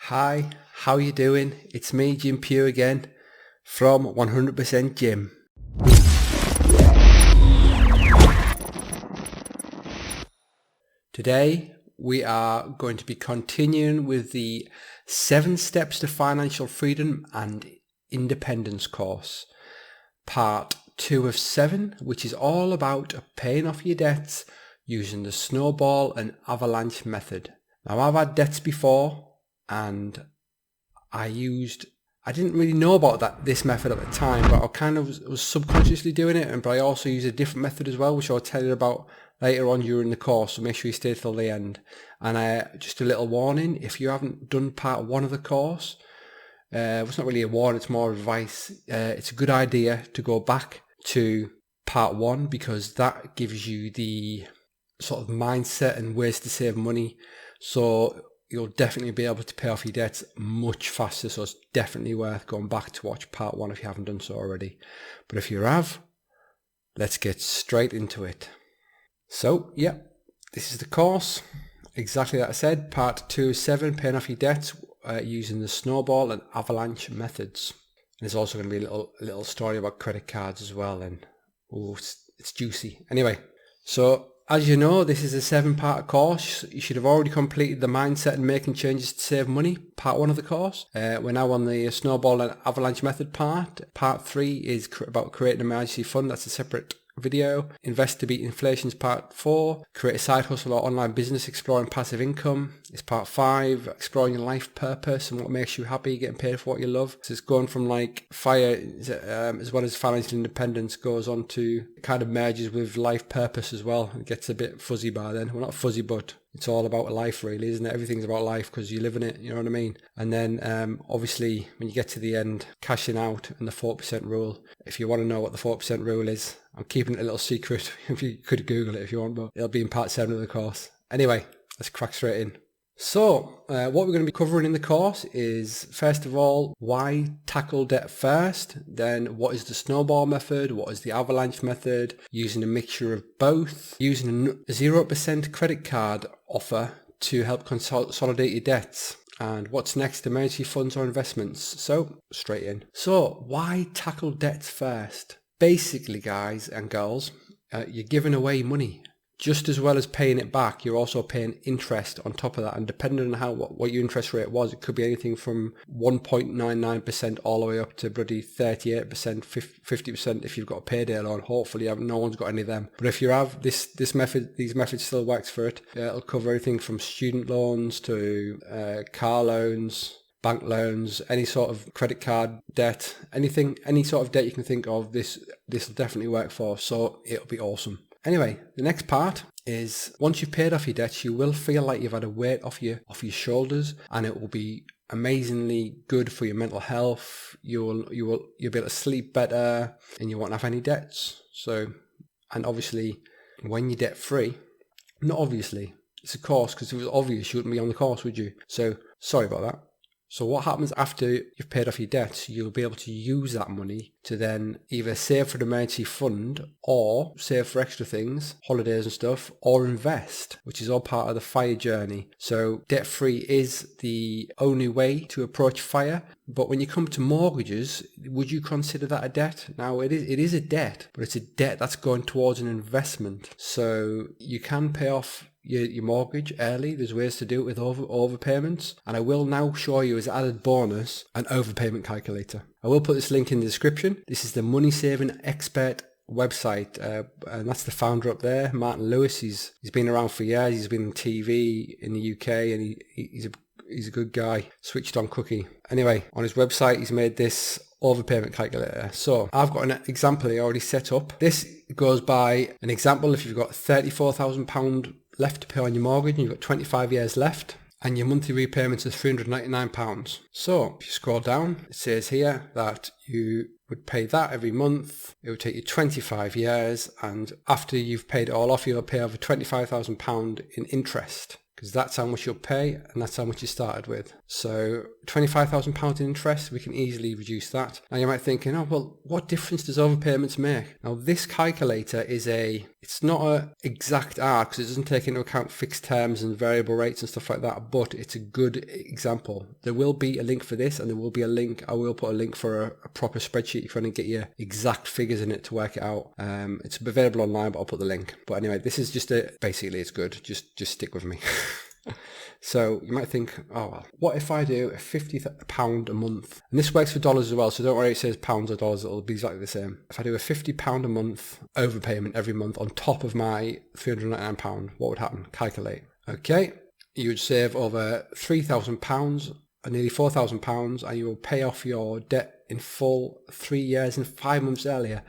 Hi, how you doing? It's me, Jim Pugh again, from 100% Jim. Today, we are going to be continuing with the 7 Steps to Financial Freedom and Independence course, part 2 of 7, which is all about paying off your debts using the Snowball and Avalanche method. Now, I've had debts before, and I didn't really know about this method at the time, but I kind of was subconsciously doing it, but I also use a different method as well, which I'll tell you about later on during the course, so make sure you stay till the end. And just a little warning, if you haven't done part 1 of the course, it's not really a warning, it's more advice. It's a good idea to go back to part 1 because that gives you the sort of mindset and ways to save money. So you'll definitely be able to pay off your debts much faster. So it's definitely worth going back to watch part 1 if you haven't done so already. But if you have, let's get straight into it. So, yeah, this is the course. Exactly like I said, part 2 is 7, paying off your debts using the Snowball and Avalanche methods. And there's also going to be a little story about credit cards as well. And it's juicy. Anyway, so as you know, this is a 7-part course. You should have already completed the mindset and making changes to save money, part 1 of the course. We're now on the Snowball and Avalanche method part. Part 3 is about creating an emergency fund. That's a separate video. Invest to beat inflation's part 4. Create a side hustle or online business exploring passive income is part 5. Exploring your life purpose and what makes you happy, getting paid for what you love. So it's going from like fire as well as financial independence goes on to kind of merges with life purpose as well. It gets a bit fuzzy by then. Well, not fuzzy, but it's all about life really, isn't it? Everything's about life because you live in it, you know what I mean? And then obviously when you get to the end, cashing out and the 4% rule. If you want to know what the 4% rule is, I'm keeping it a little secret. If you could Google it if you want, but it'll be in part 7 of the course. Anyway, let's crack straight in. So what we're going to be covering in the course is, first of all, why tackle debt first, then what is the Snowball method, what is the Avalanche method, using a mixture of both, using a 0% credit card offer to help consolidate your debts, and what's next, emergency funds or investments. So straight in. So why tackle debts first? Basically, guys and girls, you're giving away money. Just as well as paying it back, you're also paying interest on top of that. And depending on what your interest rate was, it could be anything from 1.99% all the way up to bloody 38%, 50% if you've got a payday loan. Hopefully, no one's got any of them. But if you have this method, these methods still works for it. It'll cover everything from student loans to car loans, bank loans, any sort of credit card debt, any sort of debt you can think of. This will definitely work for. So it'll be awesome. Anyway, the next part is once you've paid off your debts, you will feel like you've had a weight off your shoulders, and it will be amazingly good for your mental health. You'll be able to sleep better, and you won't have any debts. So, and obviously, when you're debt free, not obviously, it's a course, because if it was obvious, you wouldn't be on the course, would you? So, sorry about that. So what happens after you've paid off your debts, you'll be able to use that money to then either save for the emergency fund or save for extra things, holidays and stuff, or invest, which is all part of the FIRE journey. So debt-free is the only way to approach FIRE. But when you come to mortgages, would you consider that a debt? Now, it is a debt, but it's a debt that's going towards an investment. So you can pay off your mortgage early. There's ways to do it with overpayments, and I will now show you as added bonus an overpayment calculator. I will put this link in the description. This is the Money Saving Expert website, and that's the founder up there, Martin Lewis. He's been around for years. He's been on TV in the UK, and he's a good guy, switched on cookie. Anyway, on his website he's made this overpayment calculator. So I've got an example here already set up. This goes by an example if you've got £34,000 left to pay on your mortgage and you've got 25 years left and your monthly repayments are £399. So if you scroll down, it says here that you would pay that every month. It would take you 25 years, and after you've paid it all off, you'll pay over £25,000 in interest, because that's how much you'll pay and that's how much you started with. So £25,000 in interest, we can easily reduce that. Now you might think, oh, well, what difference does overpayments make? Now this calculator it's not an exact art because it doesn't take into account fixed terms and variable rates and stuff like that, but it's a good example. There will be a link for this, and there will be a link, I will put a link for a proper spreadsheet if you want to get your exact figures in it to work it out. It's available online, but I'll put the link. But anyway, this is just basically it's good. Just stick with me. So you might think, oh well, what if I do a £50 a month? And this works for dollars as well, so don't worry, it says pounds or dollars, it'll be exactly the same. If I do a £50 a month overpayment every month on top of my £399, what would happen? Calculate. Okay, you would save over £3,000 or nearly £4,000, and you will pay off your debt in full 3 years and 5 months earlier.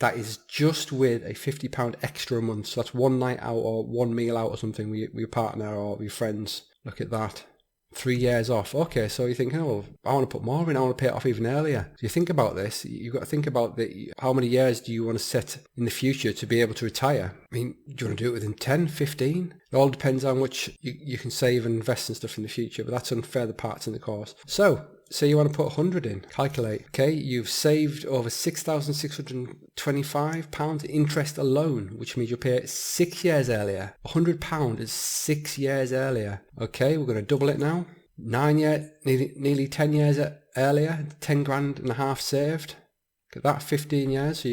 That is just with a £50 extra a month. So that's one night out or one meal out or something with your partner or your friends. Look at that. 3 years off. Okay, so you're thinking, oh, I want to put more in. I want to pay it off even earlier. So you think about this. You've got to think about how many years do you want to set in the future to be able to retire? I mean, do you want to do it within 10, 15? It all depends on how much you can save and invest and stuff in the future. But that's on further parts in the course. So say you want to put 100 in. Calculate. Okay, you've saved over £6,625 interest alone, which means you'll pay it 6 years earlier. £100 is 6 years earlier. Okay, we're going to double it now. 9 years, nearly 10 years earlier, 10 grand and a half saved. Look at that, 15 years. So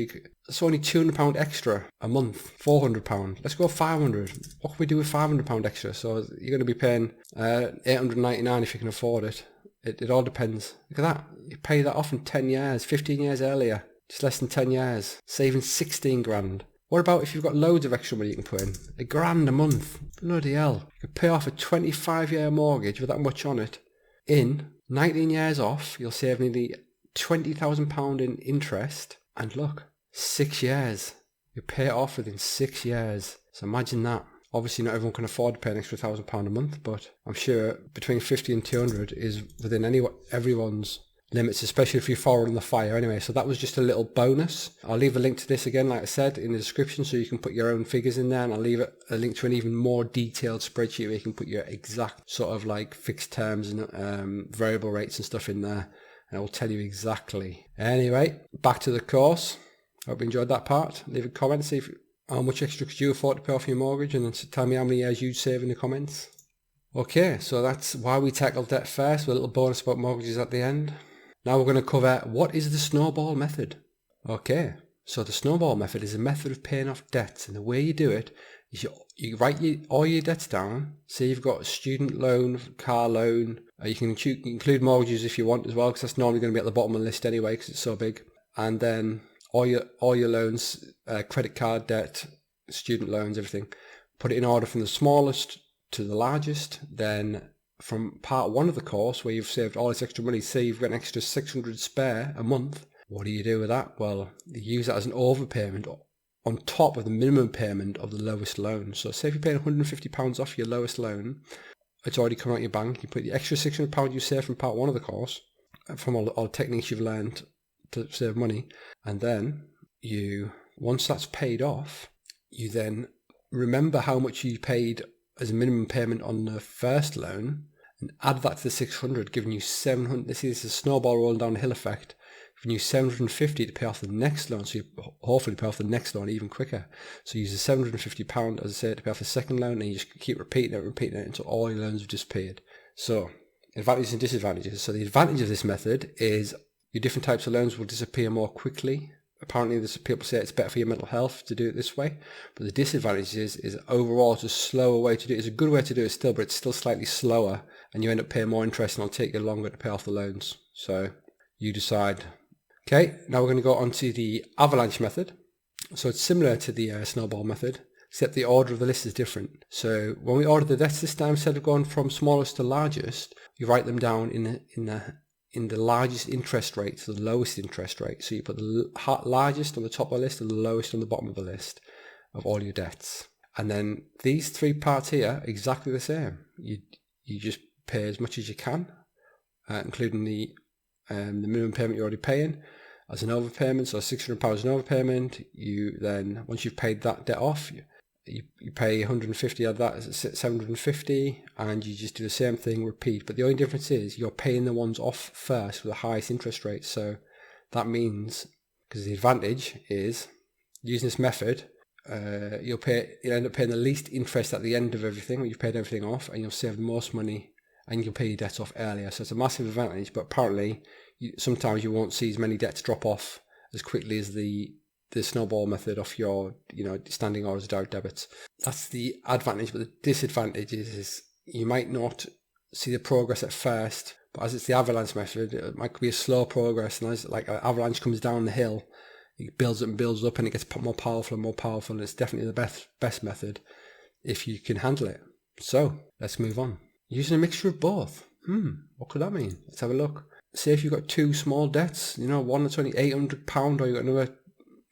that's only £200 extra a month. £400. Let's go 500. What can we do with £500 extra? So you're going to be paying $899 if you can afford it. It all depends. Look at that. You pay that off in 10 years, 15 years earlier. Just less than 10 years. Saving 16 grand. What about if you've got loads of extra money you can put in? £1,000 a month. Bloody hell. You could pay off a 25-year mortgage with that much on it. In 19 years off, you'll save nearly £20,000 in interest. And look, 6 years. You pay it off within 6 years. So imagine that. Obviously, not everyone can afford to pay an extra £1,000 a month, but I'm sure between 50 and 200 is within everyone's limits, especially if you fall in the fire anyway. So that was just a little bonus. I'll leave a link to this again, like I said, in the description so you can put your own figures in there, and I'll leave a link to an even more detailed spreadsheet where you can put your exact sort of like fixed terms and variable rates and stuff in there, and it will tell you exactly. Anyway, back to the course. Hope you enjoyed that part. Leave a comment, see how much extra could you afford to pay off your mortgage, and then tell me how many years you'd save in the comments. Okay, so that's why we tackled debt first, with a little bonus about mortgages at the end. Now we're going to cover what is the Snowball Method. Okay, so the Snowball Method is a method of paying off debts, and the way you do it is you write all your debts down. Say you've got a student loan, car loan, you can include mortgages if you want as well, because that's normally going to be at the bottom of the list anyway because it's so big. And then all your loans, credit card debt, student loans, everything. Put it in order from the smallest to the largest. Then from part 1 of the course, where you've saved all this extra money, say you've got an extra 600 spare a month. What do you do with that? Well, you use that as an overpayment on top of the minimum payment of the lowest loan. So say if you're paying £150 off your lowest loan, it's already come out your bank. You put the extra £600 you saved from part 1 of the course, from all the techniques you've learned to save money, and then once that's paid off, you then remember how much you paid as a minimum payment on the first loan and add that to the 600, giving you 700. This is a snowball rolling down the hill effect, giving you 750 to pay off the next loan, so you hopefully pay off the next loan even quicker. So you use the £750, as I said, to pay off the second loan, and you just keep repeating it until all your loans have disappeared. So advantages and disadvantages. So the advantage of this method is your different types of loans will disappear more quickly. Apparently, people say it's better for your mental health to do it this way. But the disadvantage is overall it's a slower way to do it. It's a good way to do it still, but it's still slightly slower, and you end up paying more interest, and it'll take you longer to pay off the loans. So you decide. Okay, now we're going to go on to the Avalanche Method. So it's similar to the Snowball Method, except the order of the list is different. So when we order the debts this time, instead of going from smallest to largest, you write them down in the largest interest rate to the lowest interest rate. So you put the largest on the top of the list and the lowest on the bottom of the list of all your debts. And then these 3 parts here are exactly the same. You just pay as much as you can, including the minimum payment you're already paying as an overpayment. So £600 an overpayment. You then, once you've paid that debt off, you pay 150 of that, 750, and you just do the same thing, repeat. But the only difference is you're paying the ones off first with the highest interest rate. So that means, because the advantage is using this method, you'll end up paying the least interest at the end of everything when you've paid everything off, and you'll save the most money, and you'll pay your debts off earlier. So it's a massive advantage. But apparently, sometimes you won't see as many debts drop off as quickly as the Snowball method off your standing orders, direct debits. That's the advantage. But the disadvantage is you might not see the progress at first. But as it's the Avalanche method, it might be a slow progress, and as like an avalanche comes down the hill, it builds up and builds up, and it gets more powerful and more powerful. And it's definitely the best method if you can handle it. So let's move on. Using a mixture of both. What could that mean? Let's have a look. Say if you've got two small debts, one that's only £800, or you've got another,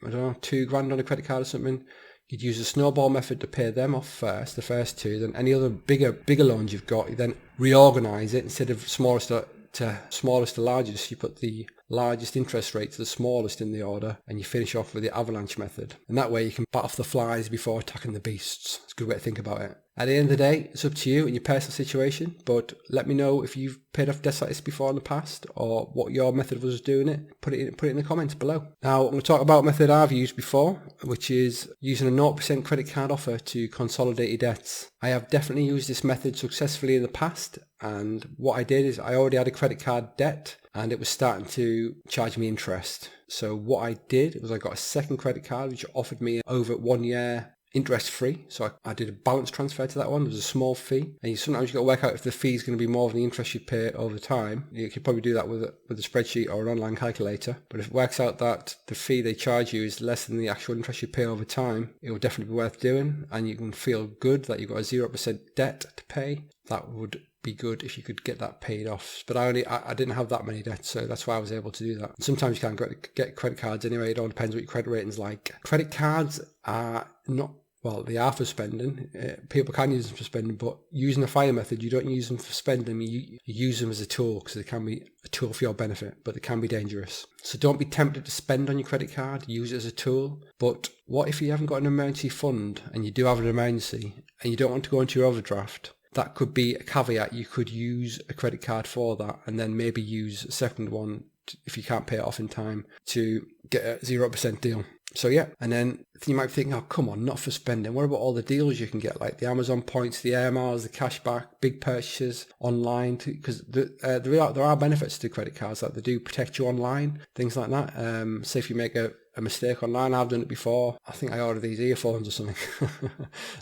I don't know, £2,000 on a credit card or something. You'd use the Snowball method to pay them off first, the first two. Then any other bigger loans you've got, you then reorganise it. Instead of smallest to largest, you put the largest interest rate to the smallest in the order, and you finish off with the Avalanche method. And that way you can bat off the flies before attacking the beasts. It's a good way to think about it. At the end of the day, it's up to you and your personal situation, but let me know if you've paid off debts like this before in the past, or what your method was doing it. Put it in the comments below. Now, I'm going to talk about a method I've used before, which is using a 0% credit card offer to consolidate your debts. I have definitely used this method successfully in the past, and what I did is I already had a credit card debt, and it was starting to charge me interest. So what I did was I got a second credit card, which offered me over 1 year interest free. So I did a balance transfer to that one. There was a small fee, and sometimes you've got to work out if the fee is going to be more than the interest you pay over time. You could probably do that with a spreadsheet or an online calculator. But if it works out that the fee they charge you is less than the actual interest you pay over time, it will definitely be worth doing, and you can feel good that you've got a 0% debt to pay. That would be good if you could get that paid off. But I didn't have that many debts, so that's why I was able to do that. And sometimes you can't get credit cards anyway. It all depends what your credit rating's like. Credit cards are not, well, they are for spending. People can use them for spending, but using the FIRE method, you don't use them for spending. You use them as a tool, because they can be a tool for your benefit, but they can be dangerous. So don't be tempted to spend on your credit card. Use it as a tool. But what if you haven't got an emergency fund, and you do have an emergency, and you don't want to go into your overdraft? That could be a caveat. You could use a credit card for that, and then maybe use a second one if you can't pay it off in time to get a 0% deal. So yeah, and then you might think, oh, come on, not for spending. What about all the deals you can get, like the Amazon points, the air miles, the cashback, big purchases online? Because there are benefits to credit cards, that they do protect you online, things like that. Say if you make a mistake online, I've done it before. I think I ordered these earphones or something.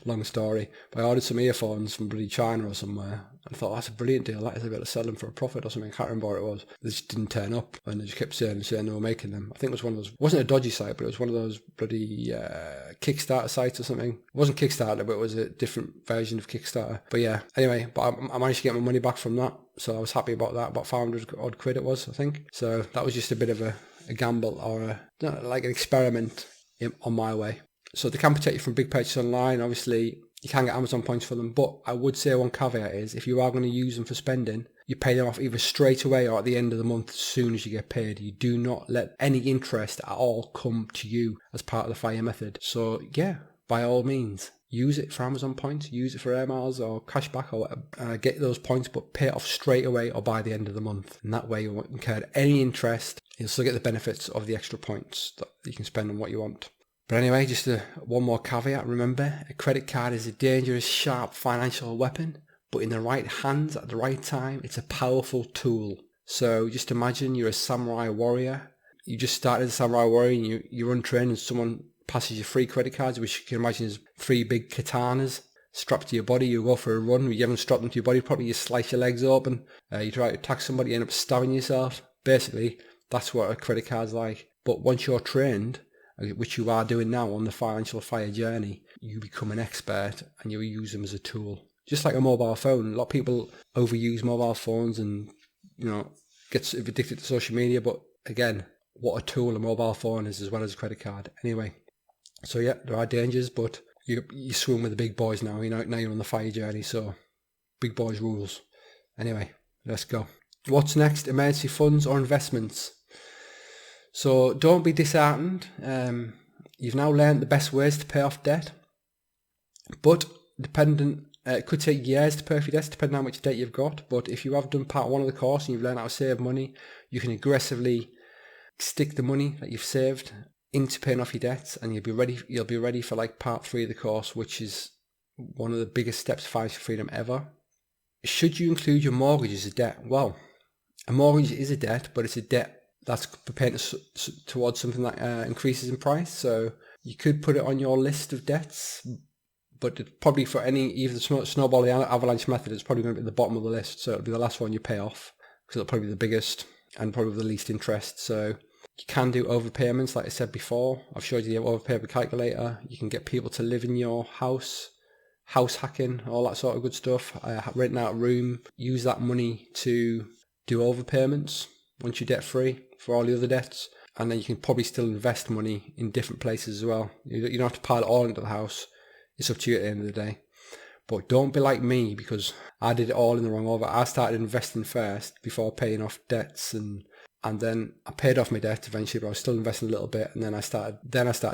Long story. But I ordered some earphones from bloody China or somewhere. I thought, that's a brilliant deal. That is a bit of selling for a profit or something. I can't remember what it was. They just didn't turn up, and they just kept saying they were making them. I think it was one of those, it wasn't a dodgy site, but it was one of those bloody Kickstarter sites or something. It wasn't Kickstarter, but it was a different version of Kickstarter. But yeah, anyway, but I managed to get my money back from that. So I was happy about that. About 500 odd quid it was, I think. So that was just a bit of a gamble, or like an experiment on my way. So they can protect you from big purchases online. Obviously, you can get Amazon points for them, but I would say one caveat is, if you are going to use them for spending, you pay them off either straight away or at the end of the month as soon as you get paid. You do not let any interest at all come to you as part of the FIRE method. So yeah, by all means, use it for Amazon points, use it for air miles or cashback or whatever. Get those points, but pay it off straight away or by the end of the month. And that way you won't incur any interest. You'll still get the benefits of the extra points that you can spend on what you want. But anyway, just one more caveat. Remember, a credit card is a dangerous, sharp financial weapon, but in the right hands at the right time, it's a powerful tool. So just imagine you're a samurai warrior. You just started as a samurai warrior, and you're untrained, and someone passes you free credit cards, which you can imagine is 3 big katanas strapped to your body. You go for a run, you haven't strapped them to your body properly, you slice your legs open, you try to attack somebody, you end up stabbing yourself. Basically, that's what a credit card's like. But once you're trained, which you are doing now on the financial FIRE journey, you become an expert and you use them as a tool. Just like a mobile phone. A lot of people overuse mobile phones and, get addicted to social media. But again, what a tool a mobile phone is, as well as a credit card. Anyway, so yeah, there are dangers, but you swim with the big boys now. Now you're on the FIRE journey, so big boys rules. Anyway, let's go. What's next? Emergency funds or investments? So don't be disheartened. You've now learned the best ways to pay off debt. But it could take years to pay off your debts depending on how much debt you've got. But if you have done part 1 of the course and you've learned how to save money, you can aggressively stick the money that you've saved into paying off your debts, and you'll be ready for like part 3 of the course, which is one of the biggest steps to financial freedom ever. Should you include your mortgage as a debt? Well, a mortgage is a debt, but it's a debt that's prepared towards something that increases in price. So you could put it on your list of debts, but probably for even the Snowball Avalanche Method, it's probably going to be at the bottom of the list. So it'll be the last one you pay off, because it'll probably be the biggest and probably the least interest. So you can do overpayments, like I said before. I've showed you the overpayment calculator. You can get people to live in your house hacking, all that sort of good stuff. Renting out a room, use that money to do overpayments once you're debt free for all the other debts. And then you can probably still invest money in different places as well. You don't have to pile it all into the house. It's up to you at the end of the day. But don't be like me, because I did it all in the wrong order. I started investing first before paying off debts, and then I paid off my debt eventually, but I was still investing a little bit, and then I started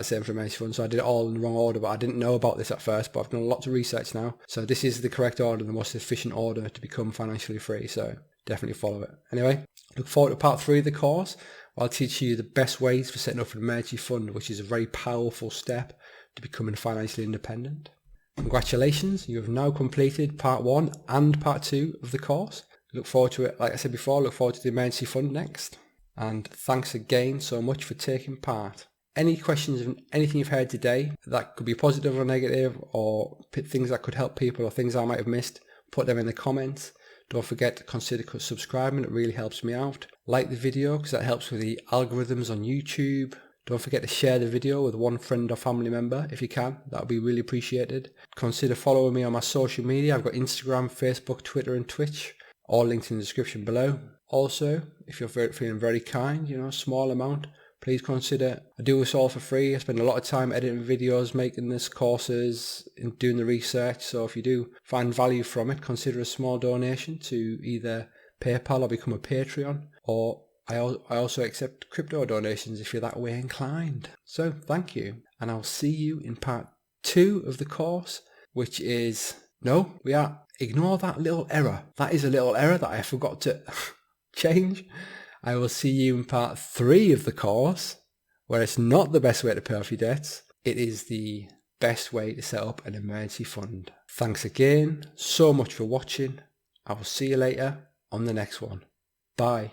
saving for emergency funds. So I did it all in the wrong order, but I didn't know about this at first, but I've done a lot of research now. So this is the correct order, the most efficient order to become financially free. So definitely follow it. Anyway, look forward to part 3 of the course. I'll teach you the best ways for setting up an emergency fund, which is a very powerful step to becoming financially independent. Congratulations, you have now completed part 1 and part 2 of the course. Look forward to it. Like I said before, look forward to the emergency fund next. And thanks again so much for taking part. Any questions of anything you've heard today that could be positive or negative, or things that could help people, or things I might have missed, put them in the comments. Don't forget to consider subscribing. It really helps me out. Like the video, because that helps with the algorithms on YouTube. Don't forget to share the video with one friend or family member if you can. That would be really appreciated. Consider following me on my social media. I've got Instagram, Facebook, Twitter and Twitch. All linked in the description below. Also, if you're feeling very kind, small amount, please consider. I do this all for free. I spend a lot of time editing videos, making this courses, and doing the research. So if you do find value from it, consider a small donation to either PayPal or become a Patreon. Or I also accept crypto donations if you're that way inclined. So thank you. And I'll see you in part 2 of the course, which is... No, ignore that little error. That is a little error that I forgot to change. I will see you in part 3 of the course, where it's not the best way to pay off your debts. It is the best way to set up an emergency fund. Thanks again so much for watching. I will see you later on the next one. Bye.